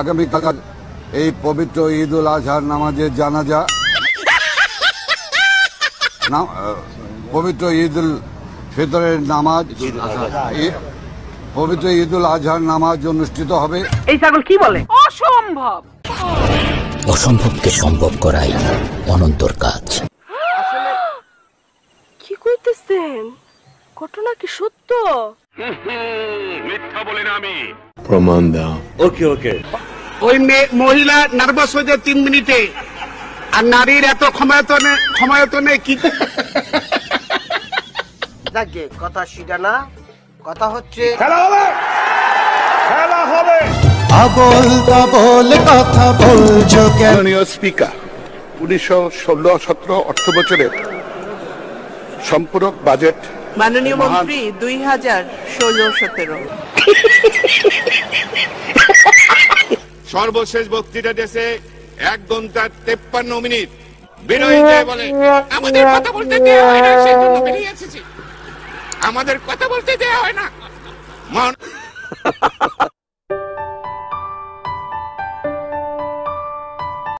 আগামীকাল এই পবিত্র ঈদ উল আজহার নামাজের জানাজা পবিত্র ঈদ উল ফিতরের নামাজ পবিত্র ঈদ উল আজহার নামাজ অনুষ্ঠিত হবে। এই ছাগল কি বলে? অসম্ভব। অসম্ভবকে সম্ভব করাই অনন্তর কাজ। কি কইতেছেন? ঘটনা কি সত্য? মিথ্যা বলি না আমি। প্রমাণ দাও। ওকে ওকে। ওই মহিলা নার্ভাস হয়ে যায় 3 মিনিটে, আর নারীর এত ক্ষমতায়তনে কি দেখে কথা সেটা না, কথা হচ্ছে খেলা হবে, খেলা হবে। আবল তাবল কথা বলছো কেন? মাননীয় স্পিকার, 1916-17 অর্থ বছরের সম্পূরক বাজেট মাননীয় মন্ত্রী 2016-17 সর্বশেষ বক্তৃতা দেশে 1 ঘন্টা 53 মিনিট বিনয় বলে আমাদের কথা বলতে দেওয়া হয় না, সেই জন্য বেরিয়ে এসেছি। আমাদের কথা বলতে দেওয়া হয় না।